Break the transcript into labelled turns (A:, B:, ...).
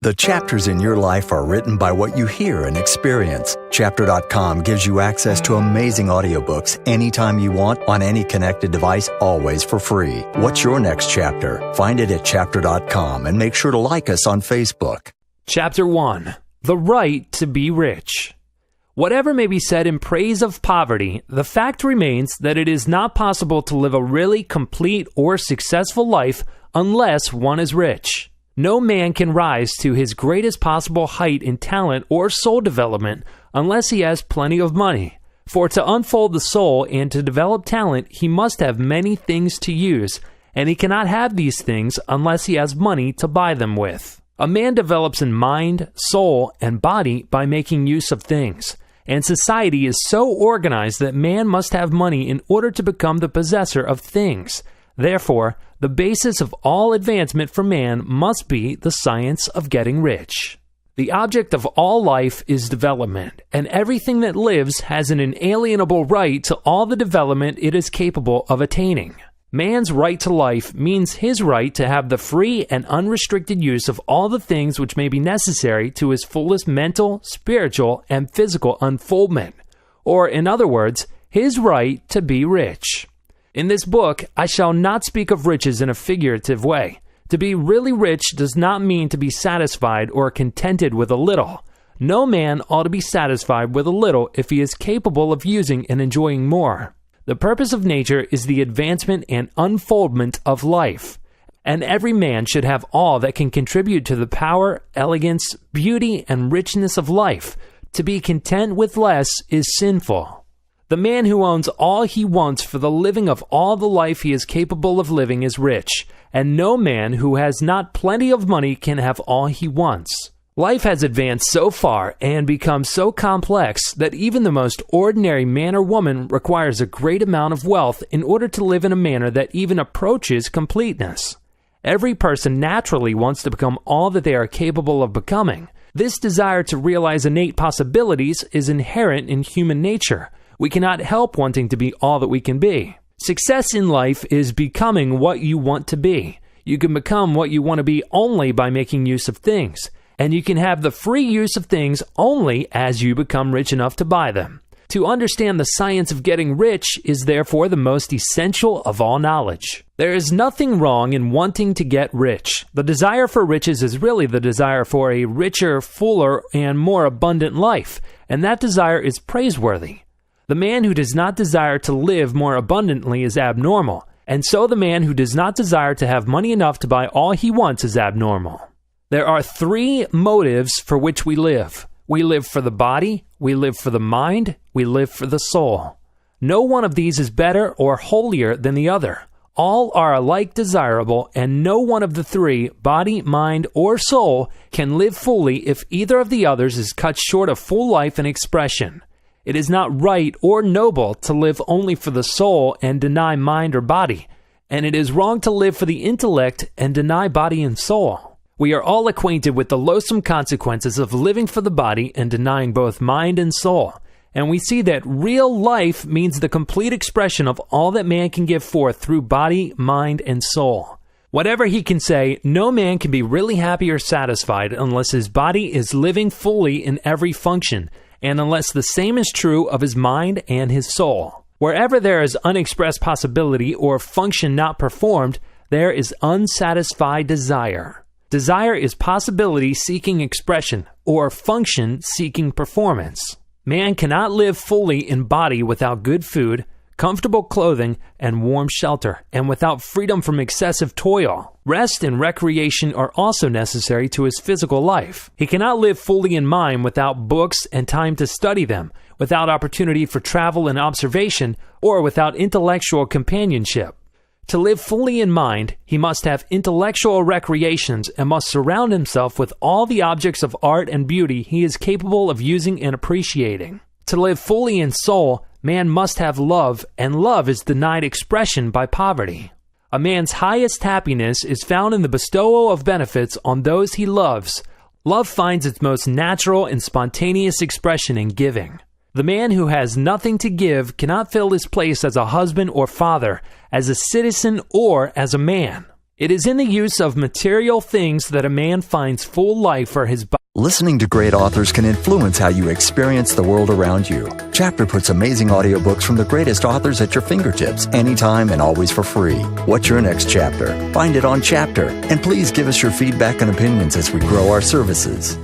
A: The chapters in your life are written by what you hear and experience. Chapter.com gives you access to amazing audiobooks anytime you want on any connected device, always for free. What's your next chapter? Find it at Chapter.com and make sure to like us on Facebook.
B: Chapter 1. The Right to be Rich. Whatever may be said in praise of poverty, the fact remains that it is not possible to live a really complete or successful life unless one is rich. No man can rise to his greatest possible height in talent or soul development unless he has plenty of money. For to unfold the soul and to develop talent, he must have many things to use, and he cannot have these things unless he has money to buy them with. A man develops in mind, soul, and body by making use of things, and society is so organized that man must have money in order to become the possessor of things. Therefore, the basis of all advancement for man must be the science of getting rich. The object of all life is development, and everything that lives has an inalienable right to all the development it is capable of attaining. Man's right to life means his right to have the free and unrestricted use of all the things which may be necessary to his fullest mental, spiritual, and physical unfoldment, or, in other words, his right to be rich. In this book, I shall not speak of riches in a figurative way. To be really rich does not mean to be satisfied or contented with a little. No man ought to be satisfied with a little if he is capable of using and enjoying more. The purpose of nature is the advancement and unfoldment of life, and every man should have all that can contribute to the power, elegance, beauty, and richness of life. To be content with less is sinful. The man who owns all he wants for the living of all the life he is capable of living is rich, and no man who has not plenty of money can have all he wants. Life has advanced so far and become so complex that even the most ordinary man or woman requires a great amount of wealth in order to live in a manner that even approaches completeness. Every person naturally wants to become all that they are capable of becoming. This desire to realize innate possibilities is inherent in human nature. We cannot help wanting to be all that we can be. Success in life is becoming what you want to be. You can become what you want to be only by making use of things, and you can have the free use of things only as you become rich enough to buy them. To understand the science of getting rich is therefore the most essential of all knowledge. There is nothing wrong in wanting to get rich. The desire for riches is really the desire for a richer, fuller, and more abundant life, and that desire is praiseworthy. The man who does not desire to live more abundantly is abnormal, and so the man who does not desire to have money enough to buy all he wants is abnormal. There are three motives for which we live. We live for the body, we live for the mind, we live for the soul. No one of these is better or holier than the other. All are alike desirable, and no one of the three, body, mind, or soul, can live fully if either of the others is cut short of full life and expression. It is not right or noble to live only for the soul and deny mind or body, and it is wrong to live for the intellect and deny body and soul. We are all acquainted with the loathsome consequences of living for the body and denying both mind and soul, and we see that real life means the complete expression of all that man can give forth through body, mind, and soul. Whatever he can say, no man can be really happy or satisfied unless his body is living fully in every function, and unless the same is true of his mind and his soul. Wherever there is unexpressed possibility or function not performed, there is unsatisfied desire. Desire is possibility seeking expression, or function seeking performance. Man cannot live fully in body without good food, comfortable clothing, and warm shelter, and without freedom from excessive toil. Rest and recreation are also necessary to his physical life. He cannot live fully in mind without books and time to study them, without opportunity for travel and observation, or without intellectual companionship. To live fully in mind, he must have intellectual recreations and must surround himself with all the objects of art and beauty he is capable of using and appreciating. To live fully in soul, man must have love, and love is denied expression by poverty. A man's highest happiness is found in the bestowal of benefits on those he loves. Love finds its most natural and spontaneous expression in giving. The man who has nothing to give cannot fill his place as a husband or father, as a citizen or as a man. It is in the use of material things that a man finds full life for his body.
A: Listening to great authors can influence how you experience the world around you. Chapter puts amazing audiobooks from the greatest authors at your fingertips, anytime and always for free. What's your next chapter? Find it on Chapter. And please give us your feedback and opinions as we grow our services.